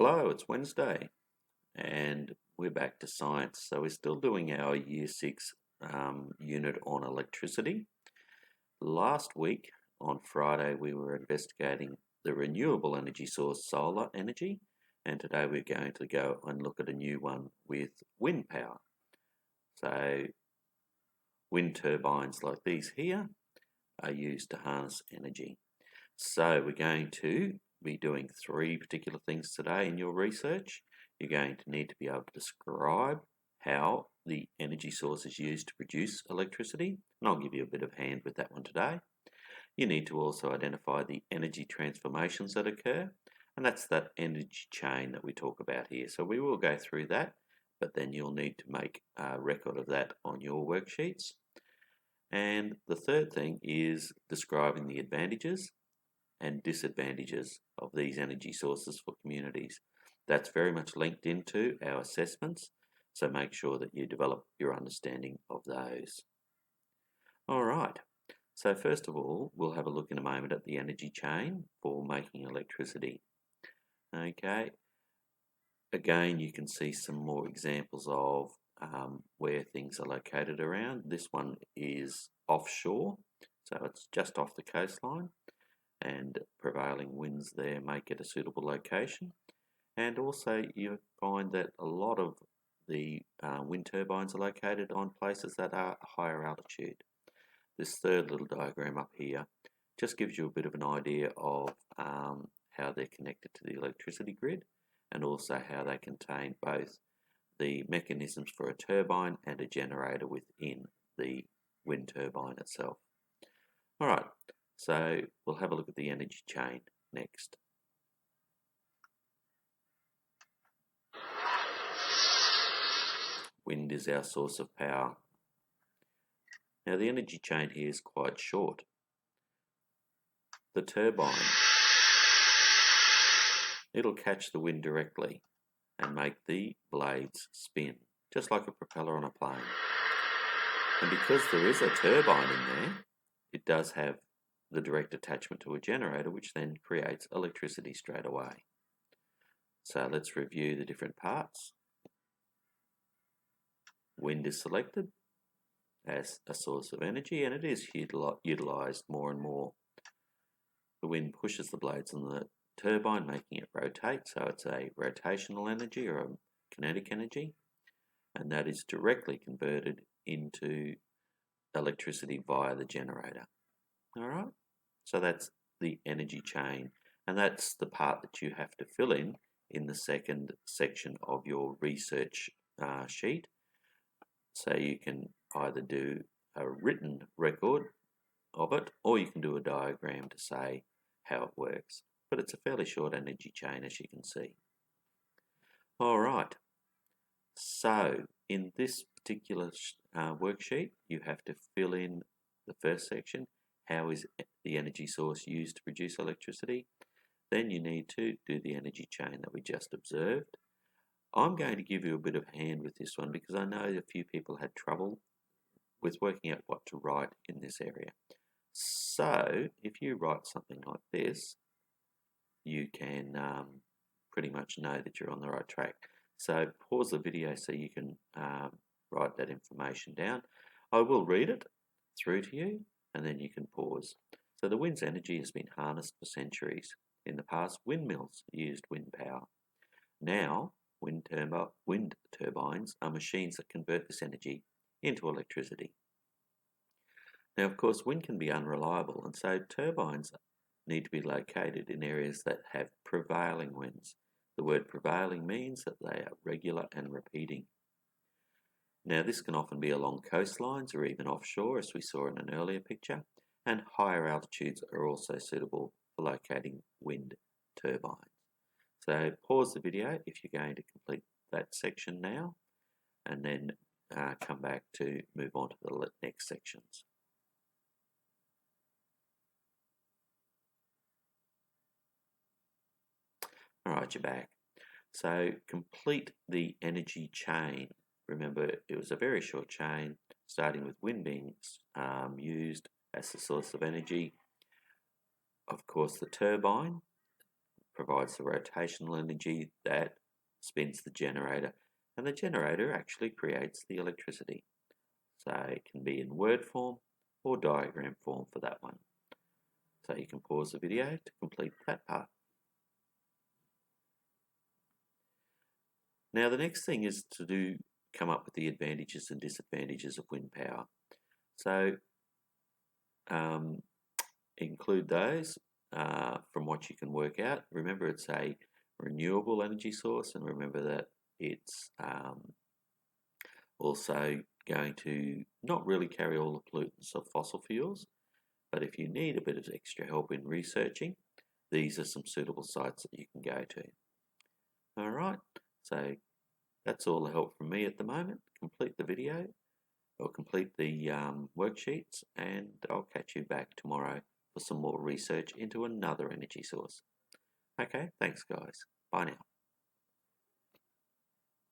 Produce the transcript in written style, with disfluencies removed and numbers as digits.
Hello, it's Wednesday and we're back to science. So we're still doing our Year 6 unit on electricity. Last week on Friday we were investigating the renewable energy source solar energy, and today we're going to go and look at a new one with wind power. So wind turbines like these here are used to harness energy. So we're going to be doing three particular things today in your research. You're going to need to be able to describe how the energy source is used to produce electricity, and I'll give you a bit of a hand with that one today. You need to also identify the energy transformations that occur, and that's that energy chain that we talk about here. So we will go through that, but then you'll need to make a record of that on your worksheets. And the third thing is describing the advantages and disadvantages of these energy sources for communities. That's very much linked into our assessments, so make sure that you develop your understanding of those. All right, so first of all, we'll have a look in a moment at the energy chain for making electricity. Okay, again, you can see some more examples of where things are located around. This one is offshore, so it's just off the coastline, and prevailing winds there make it a suitable location. And also you find that a lot of the wind turbines are located on places that are higher altitude. This third little diagram up here just gives you a bit of an idea of how they're connected to the electricity grid, and also how they contain both the mechanisms for a turbine and a generator within the wind turbine itself. All right, so we'll have a look at the energy chain next. Wind is our source of power. Now the energy chain here is quite short. The turbine, it'll catch the wind directly and make the blades spin, just like a propeller on a plane. And because there is a turbine in there, it does have the direct attachment to a generator, which then creates electricity straight away. So let's review the different parts. Wind is selected as a source of energy, and it is utilised more and more. The wind pushes the blades on the turbine, making it rotate, so it's a rotational energy or a kinetic energy, and that is directly converted into electricity via the generator. All right, so that's the energy chain, and that's the part that you have to fill in the second section of your research sheet. So you can either do a written record of it, or you can do a diagram to say how it works. But it's a fairly short energy chain, as you can see. All right, so in this particular worksheet, you have to fill in the first section. How is the energy source used to produce electricity? Then you need to do the energy chain that we just observed. I'm going to give you a bit of a hand with this one because I know a few people had trouble with working out what to write in this area. So if you write something like this, you can pretty much know that you're on the right track. So pause the video so you can write that information down. I will read it through to you, and then you can pause. So the wind's energy has been harnessed for centuries. In the past, windmills used wind power. Now, wind turbines are machines that convert this energy into electricity. Now, of course, wind can be unreliable, and so turbines need to be located in areas that have prevailing winds. The word prevailing means that they are regular and repeating. Now, this can often be along coastlines or even offshore, as we saw in an earlier picture, and higher altitudes are also suitable for locating wind turbines. So pause the video if you're going to complete that section now, and then come back to move on to the next sections. All right, you're back. So complete the energy chain. Remember, it was a very short chain, starting with wind being used as the source of energy. Of course, the turbine provides the rotational energy that spins the generator, and the generator actually creates the electricity. So it can be in word form or diagram form for that one. So you can pause the video to complete that part. Now the next thing is to come up with the advantages and disadvantages of wind power. So include those from what you can work out. Remember, it's a renewable energy source, and remember that it's also going to not really carry all the pollutants of fossil fuels, but if you need a bit of extra help in researching, these are some suitable sites that you can go to. All right, so that's all the help from me at the moment. Complete the video or complete the worksheets, and I'll catch you back tomorrow for some more research into another energy source. Okay, thanks guys. Bye now.